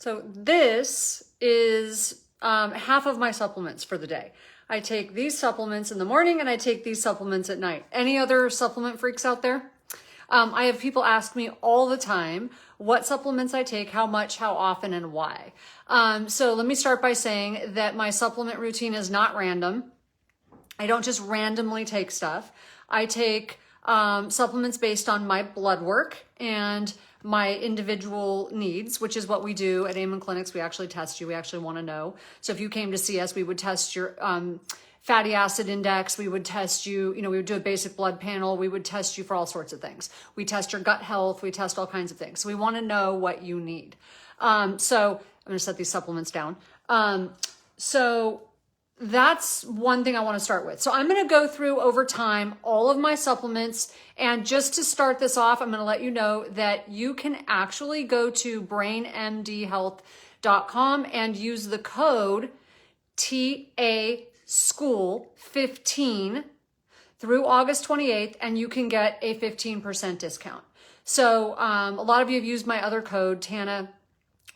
So this is half of my supplements for the day. I take these supplements in the morning and I take these supplements at night. Any other supplement freaks out there? I have people ask me all the time what supplements I take, how much, how often, and why. So let me start by saying that my supplement routine is not random. I don't just randomly take stuff. I take supplements based on my blood work and my individual needs, which is what we do at Amen Clinics. We actually test you. We actually want to know. So if you came to see us, we would test your fatty acid index. We would test you, we would do a basic blood panel. We would test you for all sorts of things. We test your gut health. We test all kinds of things. So we want to know what you need. So I'm going to set these supplements down. So that's one thing I want to start with. So I'm going to go through over time all of my supplements. And just to start this off, I'm going to let you know that you can actually go to brainmdhealth.com and use the code TASchool15 through August 28th, and you can get a 15% discount. So a lot of you have used my other code, Tana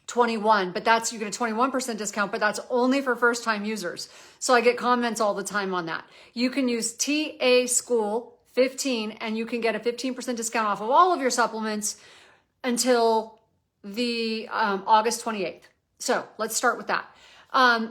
21, but you get a 21% discount, but that's only for first time users. So I get comments all the time on that. You can use TA School 15 and you can get a 15% discount off of all of your supplements until the August 28th. So let's start with that.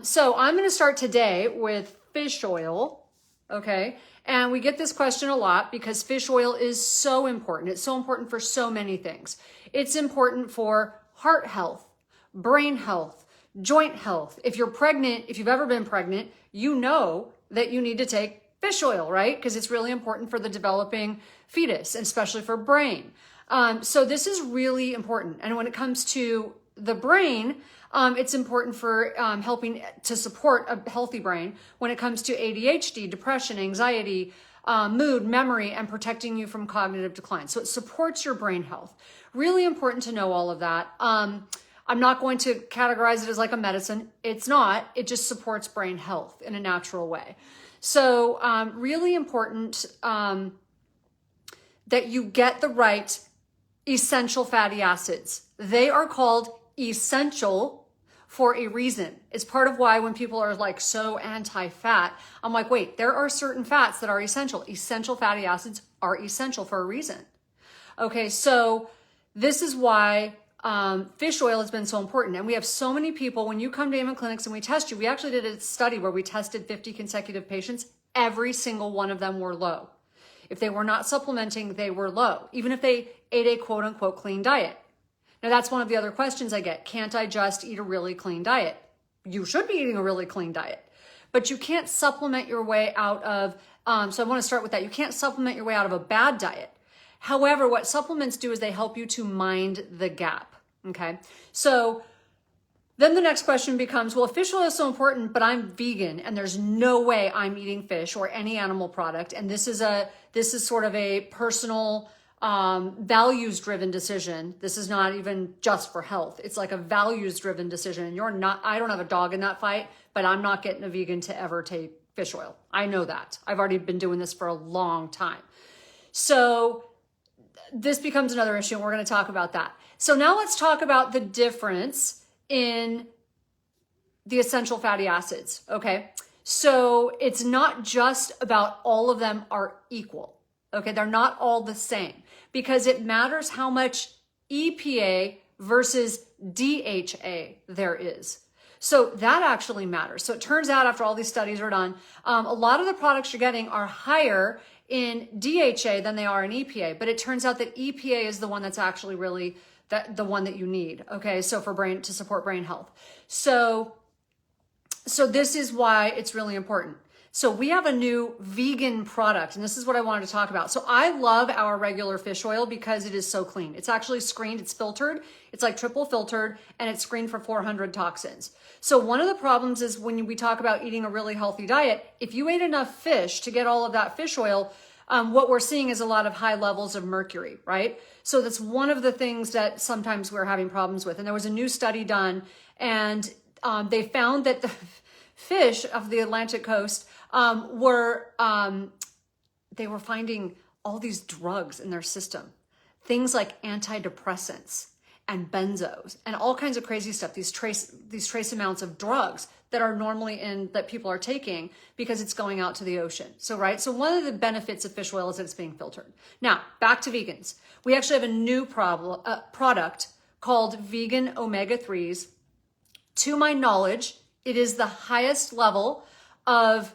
So I'm going to start today with fish oil. Okay. And we get this question a lot because fish oil is so important. It's so important for so many things. It's important for heart health, brain health, joint health. If you're pregnant, if you've ever been pregnant, you know that you need to take fish oil, right? Because it's really important for the developing fetus, and especially for brain. So this is really important. And when it comes to the brain, it's important for helping to support a healthy brain when it comes to ADHD, depression, anxiety, mood, memory, and protecting you from cognitive decline. So it supports your brain health. Really important to know all of that. I'm not going to categorize it as like a medicine. It's not. It just supports brain health in a natural way. So really important that you get the right essential fatty acids. They are called essential for a reason. It's part of why when people are like so anti-fat, I'm like, wait, there are certain fats that are essential. Essential fatty acids are essential for a reason. Okay, so this is why fish oil has been so important. And we have so many people, when you come to Amen Clinics and we test you, we actually did a study where we tested 50 consecutive patients. Every single one of them were low. If they were not supplementing, they were low, even if they ate a quote unquote clean diet. Now that's one of the other questions I get. Can't I just eat a really clean diet? You should be eating a really clean diet, but you can't supplement your way out of, so I want to start with that. You can't supplement your way out of a bad diet. However, what supplements do is they help you to mind the gap. Okay. So then the next question becomes, well, if fish oil is so important, but I'm vegan and there's no way I'm eating fish or any animal product. And this is sort of a personal, values driven decision. This is not even just for health. It's like a values driven decision. And I don't have a dog in that fight, but I'm not getting a vegan to ever take fish oil. I know that. I've already been doing this for a long time. So this becomes another issue, and we're going to talk about that. So now let's talk about the difference in the essential fatty acids, okay? So it's not just about all of them are equal, okay? They're not all the same because it matters how much EPA versus DHA there is. So that actually matters. So it turns out after all these studies are done, a lot of the products you're getting are higher in DHA than they are in EPA, but it turns out that EPA is the one that's actually really the one that you need. Okay. So to support brain health. So this is why it's really important. So we have a new vegan product, and this is what I wanted to talk about. So I love our regular fish oil because it is so clean. It's actually screened, it's filtered. It's like triple filtered, and it's screened for 400 toxins. So one of the problems is when we talk about eating a really healthy diet, if you ate enough fish to get all of that fish oil, what we're seeing is a lot of high levels of mercury, right? So that's one of the things that sometimes we're having problems with. And there was a new study done, and they found that the fish of the Atlantic coast were finding all these drugs in their system, things like antidepressants and benzos and all kinds of crazy stuff, these trace amounts of drugs that are normally that people are taking because it's going out to the ocean. So, right. So one of the benefits of fish oil is that it's being filtered. Now, back to vegans. We actually have a new product called vegan omega-3s. To my knowledge, it is the highest level of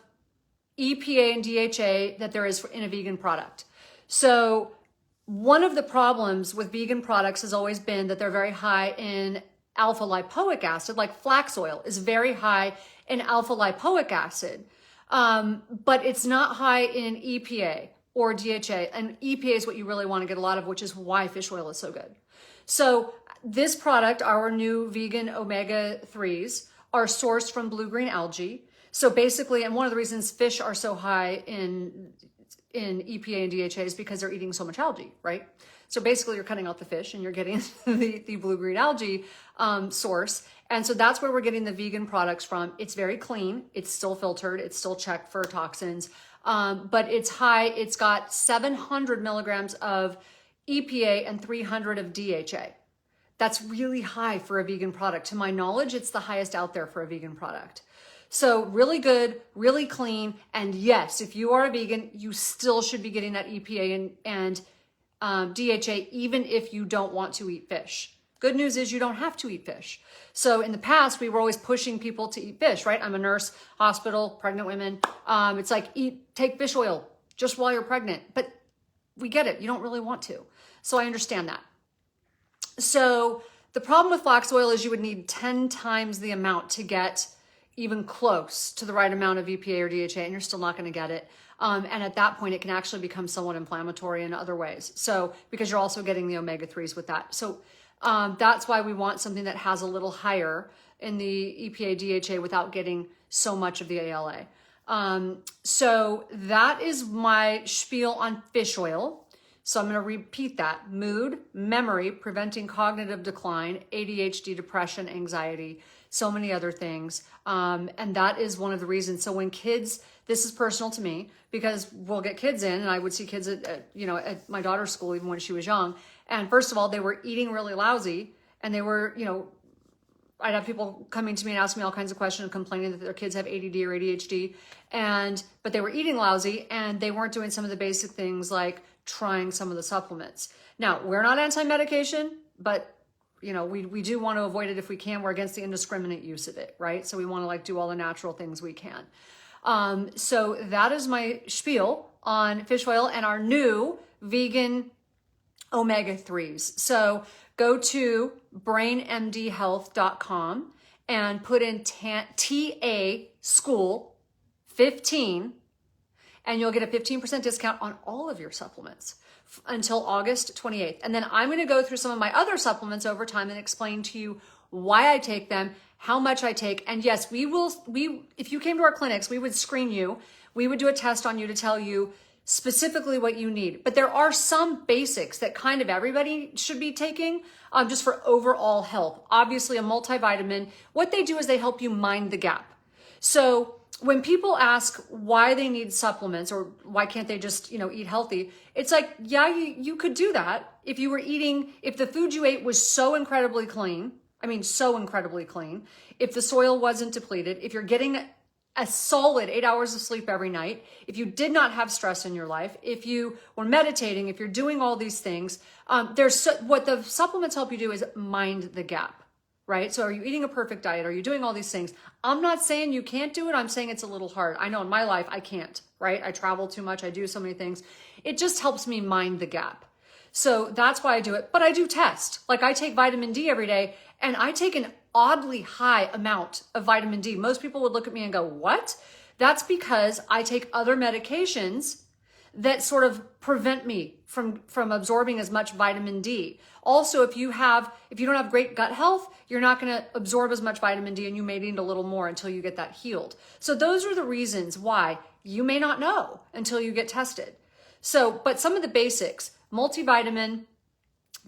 EPA and DHA that there is in a vegan product. So one of the problems with vegan products has always been that they're very high in alpha lipoic acid, like flax oil is very high in alpha lipoic acid, but it's not high in EPA or DHA. And EPA is what you really want to get a lot of, which is why fish oil is so good. So this product, our new vegan omega-3s, are sourced from blue-green algae. So basically, and one of the reasons fish are so high in EPA and DHA is because they're eating so much algae, right? So basically you're cutting out the fish and you're getting the blue-green algae source. And so that's where we're getting the vegan products from. It's very clean. It's still filtered. It's still checked for toxins. But it's high. It's got 700 milligrams of EPA and 300 of DHA. That's really high for a vegan product. To my knowledge, it's the highest out there for a vegan product. So really good, really clean. And yes, if you are a vegan, you still should be getting that EPA and DHA, even if you don't want to eat fish. Good news is you don't have to eat fish. So in the past, we were always pushing people to eat fish, right? I'm a nurse, hospital, pregnant women. It's like, take fish oil just while you're pregnant. But we get it. You don't really want to. So I understand that. So the problem with flax oil is you would need 10 times the amount to get even close to the right amount of EPA or DHA, and you're still not going to get it. And at that point, it can actually become somewhat inflammatory in other ways. So because you're also getting the omega-3s with that. So that's why we want something that has a little higher in the EPA, DHA without getting so much of the ALA. So that is my spiel on fish oil. So I'm going to repeat that. Mood, memory, preventing cognitive decline, ADHD, depression, anxiety, so many other things. And that is one of the reasons. So when kids, this is personal to me because we'll get kids in, and I would see kids at my daughter's school, even when she was young. And first of all, they were eating really lousy, and they were, I'd have people coming to me and asking me all kinds of questions and complaining that their kids have ADD or ADHD, but they were eating lousy and they weren't doing some of the basic things like trying some of the supplements. Now, we're not anti-medication, but we do want to avoid it if we can. We're against the indiscriminate use of it, right? So we want to do all the natural things we can. So that is my spiel on fish oil and our new vegan omega-3s. So go to brainmdhealth.com and put in TA school 15, and you'll get a 15% discount on all of your supplements until August 28th. And then I'm going to go through some of my other supplements over time and explain to you why I take them, how much I take. And yes, if you came to our clinics, we would screen you. We would do a test on you to tell you specifically what you need. But there are some basics that kind of everybody should be taking just for overall health. Obviously, a multivitamin, what they do is they help you mind the gap. So when people ask why they need supplements or why can't they just, eat healthy, it's like, yeah, you could do that if you were eating, if the food you ate was so incredibly clean, if the soil wasn't depleted, if you're getting a solid 8 hours of sleep every night, if you did not have stress in your life, if you were meditating, if you're doing all these things, what the supplements help you do is mind the gap, right? So are you eating a perfect diet? Are you doing all these things? I'm not saying you can't do it. I'm saying it's a little hard. I know in my life, I can't, right? I travel too much. I do so many things. It just helps me mind the gap. So that's why I do it. But I do test. Like I take vitamin D every day, and I take an oddly high amount of vitamin D. Most people would look at me and go, what? That's because I take other medications that sort of prevent me from absorbing as much vitamin D. Also, if you don't have great gut health, you're not going to absorb as much vitamin D, and you may need a little more until you get that healed. So those are the reasons why you may not know until you get tested. So, but some of the basics, multivitamin,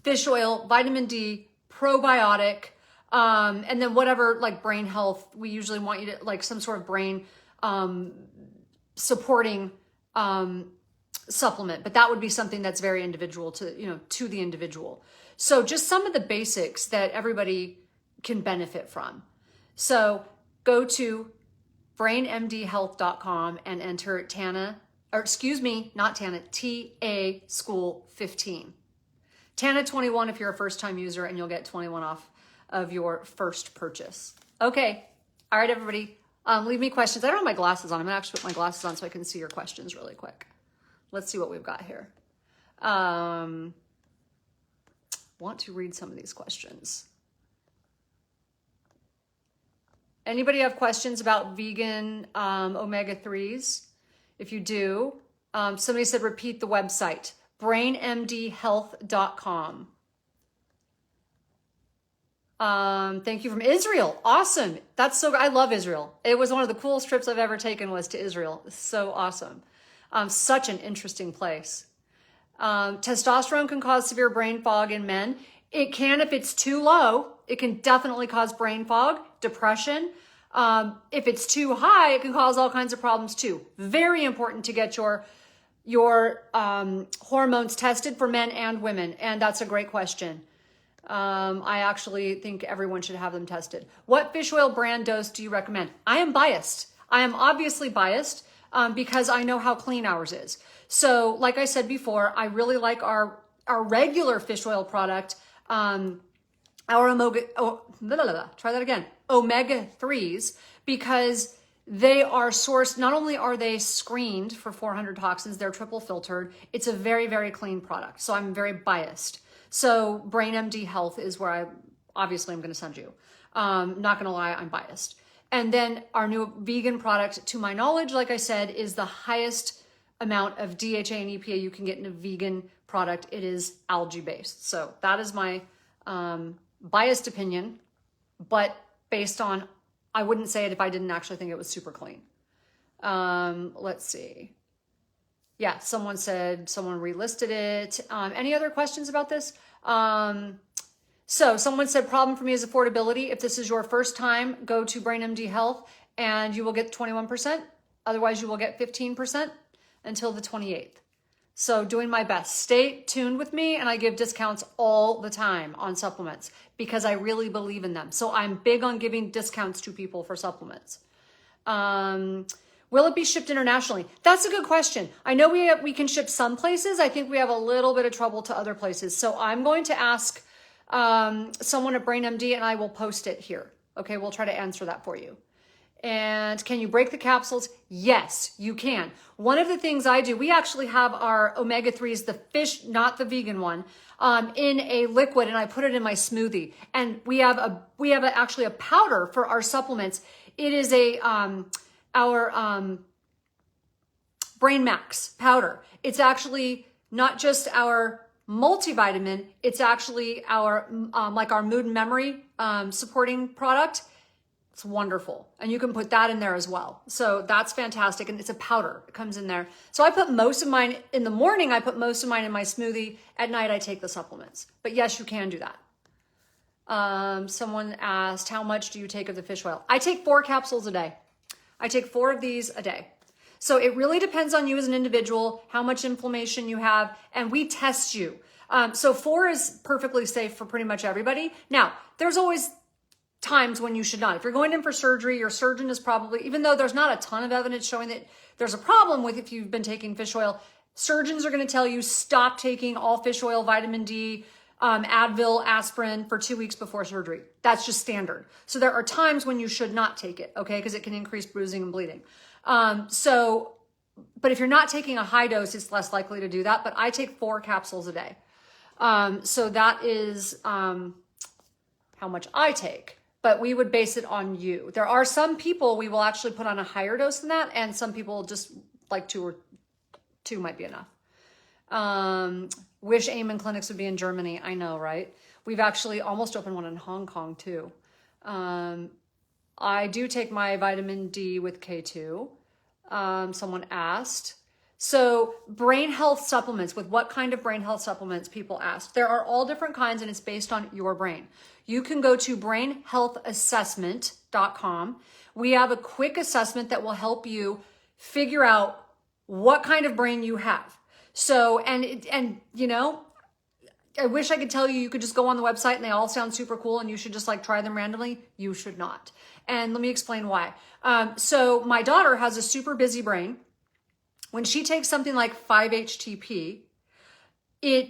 fish oil, vitamin D, probiotic, and then whatever, like brain health, we usually want you to like some sort of brain supporting supplement, but that would be something that's very individual to the individual. So just some of the basics that everybody can benefit from. So go to brainmdhealth.com and enter Tana, or excuse me, not Tana, TA School 15. Tana 21 if you're a first time user, and you'll get 21 off of your first purchase. Okay. All right, everybody. Leave me questions. I don't have my glasses on. I'm gonna actually put my glasses on so I can see your questions really quick. Let's see what we've got here. Want to read some of these questions. Anybody have questions about vegan omega-3s? If you do, somebody said repeat the website, brainmdhealth.com. Thank you from Israel. Awesome. That's so, I love Israel. It was one of the coolest trips I've ever taken was to Israel. It's so awesome. Such an interesting place. Testosterone can cause severe brain fog in men. It can if it's too low. It can definitely cause brain fog, depression. If it's too high, it can cause all kinds of problems too. Very important to get your hormones tested for men and women. And that's a great question. I actually think everyone should have them tested. What fish oil brand dose do you recommend? I am biased. I am obviously biased because I know how clean ours is. So like I said before, I really like our regular fish oil product, omega-3s, because they are sourced, not only are they screened for 400 toxins, they're triple filtered. It's a very, very clean product. So I'm very biased. So Brain MD Health is where I'm going to send you. Not going to lie, I'm biased. And then our new vegan product, to my knowledge, like I said, is the highest amount of DHA and EPA you can get in a vegan product. It is algae based. So that is my biased opinion, but based on, I wouldn't say it if I didn't actually think it was super clean. Let's see. Yeah, someone said someone relisted it. Any other questions about this? So someone said problem for me is affordability. If this is your first time, go to BrainMD Health and you will get 21%. Otherwise you will get 15% until the 28th. So doing my best. Stay tuned with me, and I give discounts all the time on supplements because I really believe in them. So I'm big on giving discounts to people for supplements. Will it be shipped internationally? That's a good question. I know we can ship some places. I think we have a little bit of trouble to other places. So I'm going to ask someone at BrainMD, and I will post it here. Okay, we'll try to answer that for you. And can you break the capsules? Yes, you can. One of the things I do, we actually have our omega-3s, the fish, not the vegan one, in a liquid, and I put it in my smoothie. And we have actually a powder for our supplements. It is our Brain Max powder. It's actually not just our multivitamin, it's actually our like our mood and memory supporting product. It's wonderful. And you can put that in there as well. So that's fantastic. And it's a powder. It comes in there. So I put most of mine in the morning. I put most of mine in my smoothie. At night, I take the supplements. But yes, you can do that. Someone asked, how much do you take of the fish oil? I take 4 capsules a day. I take 4 of these a day. So it really depends on you as an individual, how much inflammation you have, and we test you. So 4 is perfectly safe for pretty much everybody. Now, there's always times when you should not. If you're going in for surgery, your surgeon is probably, even though there's not a ton of evidence showing that there's a problem with if you've been taking fish oil, surgeons are going to tell you stop taking all fish oil, vitamin D, Advil, aspirin for 2 weeks before surgery. That's just standard. So there are times when you should not take it, okay? Because it can increase bruising and bleeding. But if you're not taking a high dose, it's less likely to do that. But I take 4 capsules a day. So that is how much I take. But we would base it on you. There are some people we will actually put on a higher dose than that, and some people just like 2 might be enough. Wish Amen clinics would be in Germany. I know, right? We've actually almost opened one in Hong Kong too. I do take my vitamin D with K2. Someone asked. So brain health supplements, with what kind of brain health supplements, people asked. There are all different kinds, and it's based on your brain. You can go to brainhealthassessment.com. We have a quick assessment that will help you figure out what kind of brain you have. So, and you know, I wish I could tell you could just go on the website and they all sound super cool and you should just like try them randomly. You should not. And let me explain why. So my daughter has a super busy brain. When she takes something like 5-HTP, it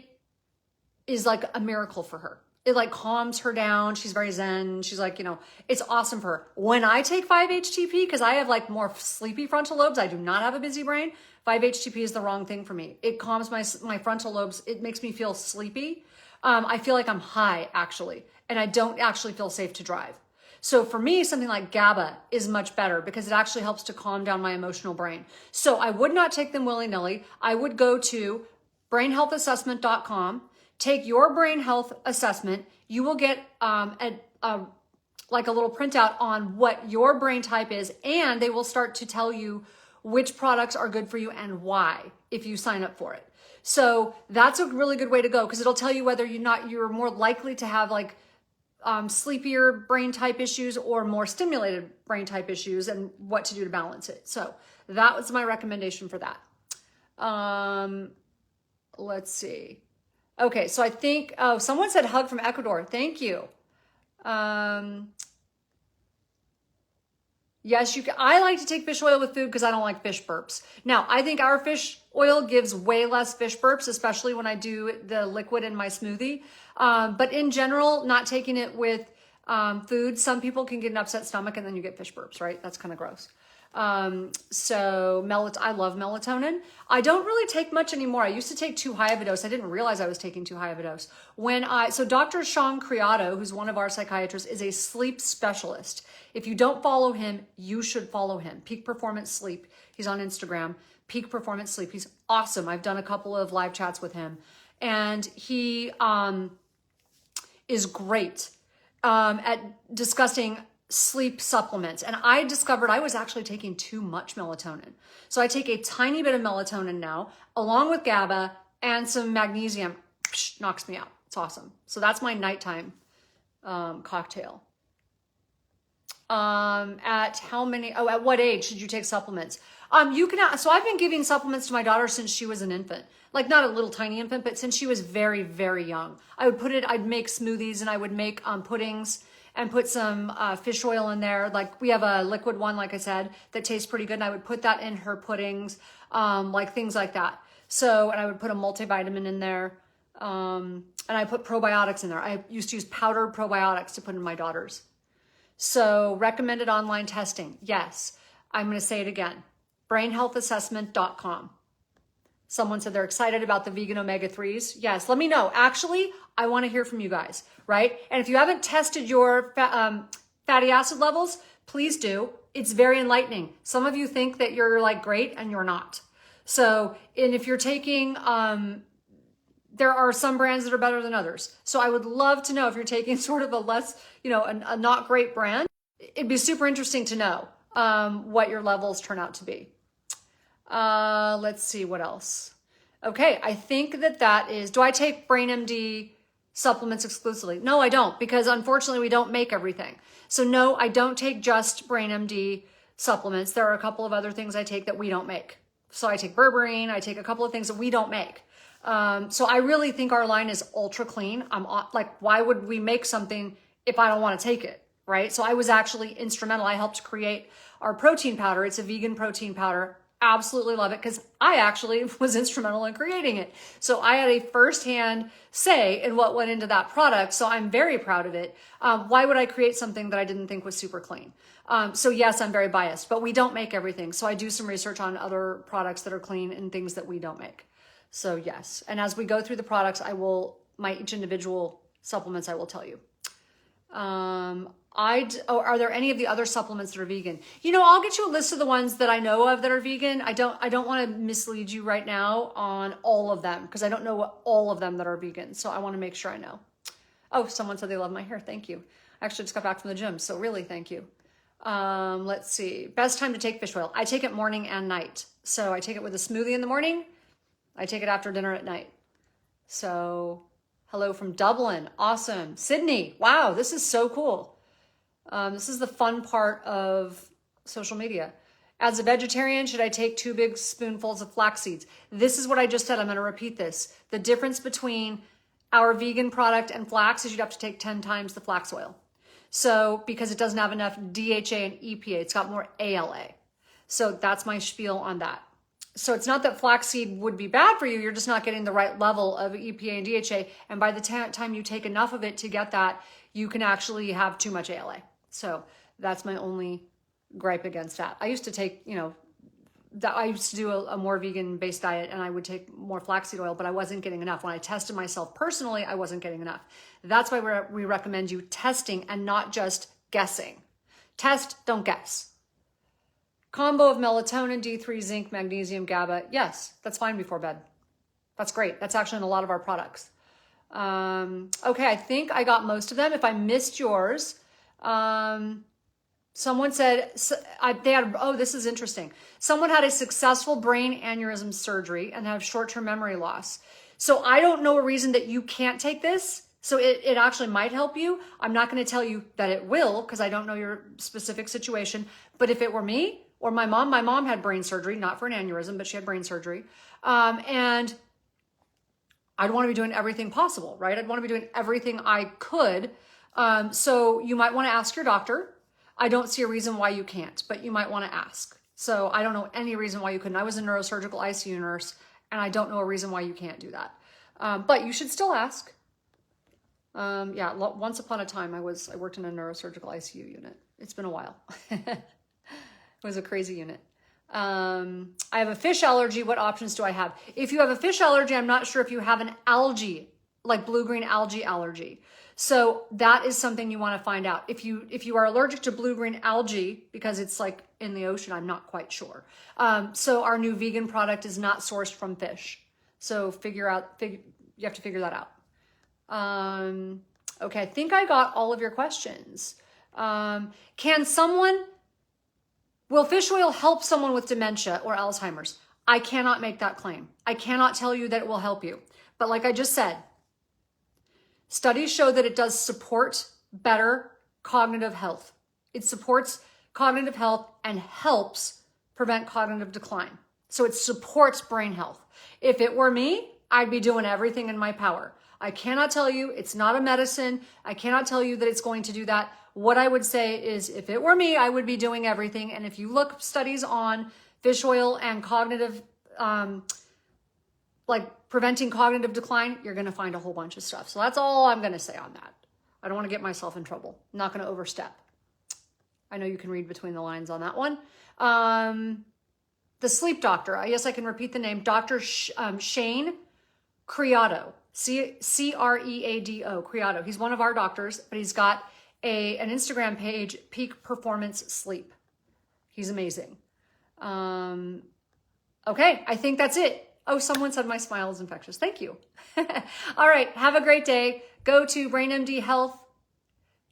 is like a miracle for her. It like calms her down. She's very zen. She's like, it's awesome for her. When I take 5-HTP, because I have like more sleepy frontal lobes, I do not have a busy brain. 5-HTP is the wrong thing for me. It calms my frontal lobes. It makes me feel sleepy. I feel like I'm high actually, and I don't actually feel safe to drive. So for me, something like GABA is much better because it actually helps to calm down my emotional brain. So I would not take them willy-nilly. I would go to brainhealthassessment.com, take your brain health assessment. You will get like a little printout on what your brain type is, and they will start to tell you which products are good for you and why if you sign up for it. So that's a really good way to go because it'll tell you whether you're more likely to have like sleepier brain type issues or more stimulated brain type issues and what to do to balance it. So that was my recommendation for that. Let's see. Okay, so I think, someone said hug from Ecuador. Thank you. Yes, you can. I like to take fish oil with food because I don't like fish burps. Now, I think our fish oil gives way less fish burps, especially when I do the liquid in my smoothie. But in general, not taking it with food, some people can get an upset stomach and then you get fish burps, right? That's kind of gross. I love melatonin. I don't really take much anymore. I used to take too high of a dose. I didn't realize I was taking too high of a dose. So Dr. Sean Criado, who's one of our psychiatrists, is a sleep specialist. If you don't follow him, you should follow him. Peak Performance Sleep. He's on Instagram. Peak Performance Sleep. He's awesome. I've done a couple of live chats with him, and he is great at discussing sleep supplements. And I discovered I was actually taking too much melatonin. So I take a tiny bit of melatonin now, along with GABA and some magnesium. Knocks me out. It's awesome. So that's my nighttime cocktail. At what age should you take supplements? So I've been giving supplements to my daughter since she was an infant, like not a little tiny infant, but since she was very, very young. I'd make smoothies and I would make puddings and put some fish oil in there. Like we have a liquid one, like I said, that tastes pretty good. And I would put that in her puddings, like things like that. And I would put a multivitamin in there. And I put probiotics in there. I used to use powdered probiotics to put in my daughter's. So recommended online testing. Yes. I'm going to say it again. brainhealthassessment.com. Someone said they're excited about the vegan omega-3s. Yes. Let me know. Actually, I want to hear from you guys, right? And if you haven't tested your fatty acid levels, please do. It's very enlightening. Some of you think that you're like great and you're not. So, and if you're taking, there are some brands that are better than others. So I would love to know if you're taking sort of a less, a not great brand. It'd be super interesting to know what your levels turn out to be. Let's see what else. Okay, I think that is, do I take BrainMD supplements exclusively? No, I don't, because unfortunately we don't make everything. So no, I don't take just BrainMD supplements. There are a couple of other things I take that we don't make. So I take berberine, I take a couple of things that we don't make. So I really think our line is ultra clean. Why would we make something if I don't want to take it, right? So I was actually instrumental. I helped create our protein powder. It's a vegan protein powder. Absolutely love it because I actually was instrumental in creating it. So I had a firsthand say in what went into that product. So I'm very proud of it. Why would I create something that I didn't think was super clean? So yes, I'm very biased, but we don't make everything. So I do some research on other products that are clean and things that we don't make. So yes. And as we go through the products, each individual supplements, I will tell you. Are there any of the other supplements that are vegan? I'll get you a list of the ones that I know of that are vegan. I don't want to mislead you right now on all of them because I don't know all of them that are vegan. So I want to make sure I know. Oh, someone said they love my hair. Thank you. I actually just got back from the gym. So really, thank you. Let's see. Best time to take fish oil. I take it morning and night. So I take it with a smoothie in the morning. I take it after dinner at night. So hello from Dublin. Awesome. Sydney. Wow. This is so cool. This is the fun part of social media. As a vegetarian, should I take 2 big spoonfuls of flax seeds? This is what I just said. I'm going to repeat this. The difference between our vegan product and flax is you'd have to take 10 times the flax oil. So because it doesn't have enough DHA and EPA, it's got more ALA. So that's my spiel on that. So it's not that flaxseed would be bad for you. You're just not getting the right level of EPA and DHA. And by the time you take enough of it to get that, you can actually have too much ALA. So that's my only gripe against that. I used to take, I used to do a more vegan-based diet, and I would take more flaxseed oil, but I wasn't getting enough. When I tested myself personally, I wasn't getting enough. That's why we recommend you testing and not just guessing. Test, don't guess. Combo of melatonin, D3, zinc, magnesium, GABA. Yes, that's fine before bed. That's great. That's actually in a lot of our products. Okay, I think I got most of them. If I missed yours, someone said, this is interesting. Someone had a successful brain aneurysm surgery and have short-term memory loss. So I don't know a reason that you can't take this. So it actually might help you. I'm not going to tell you that it will because I don't know your specific situation. But if it were me or my mom had brain surgery, not for an aneurysm, but she had brain surgery. And I'd want to be doing everything possible, right? I'd want to be doing everything I could. So you might want to ask your doctor. I don't see a reason why you can't, but you might want to ask. So I don't know any reason why you couldn't. I was a neurosurgical ICU nurse, and I don't know a reason why you can't do that. But you should still ask. Once upon a time, I worked in a neurosurgical ICU unit. It's been a while. It was a crazy unit. I have a fish allergy. What options do I have? If you have a fish allergy, I'm not sure if you have an algae, like blue-green algae allergy. So that is something you want to find out. If you are allergic to blue-green algae, because it's like in the ocean, I'm not quite sure. So our new vegan product is not sourced from fish. So you have to figure that out. Okay, I think I got all of your questions. Will fish oil help someone with dementia or Alzheimer's? I cannot make that claim. I cannot tell you that it will help you. But like I just said, studies show that it does support better cognitive health. It supports cognitive health and helps prevent cognitive decline. So it supports brain health. If it were me, I'd be doing everything in my power. I cannot tell you it's not a medicine. I cannot tell you that it's going to do that. What I would say is if it were me, I would be doing everything. And if you look up studies on fish oil and cognitive, like preventing cognitive decline, you're going to find a whole bunch of stuff. So that's all I'm going to say on that. I don't want to get myself in trouble. I'm not going to overstep. I know you can read between the lines on that one. The sleep doctor. I guess I can repeat the name. Dr. Shane Criado. Creado. Criado. He's one of our doctors, but he's got an Instagram page, Peak Performance Sleep. He's amazing. Okay, I think that's it. Oh, someone said my smile is infectious. Thank you. All right, have a great day. Go to BrainMD Health.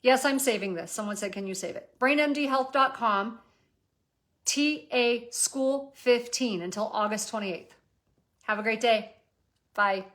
Yes, I'm saving this. Someone said, can you save it? BrainMDHealth.com, TA School 15 until August 28th. Have a great day. Bye.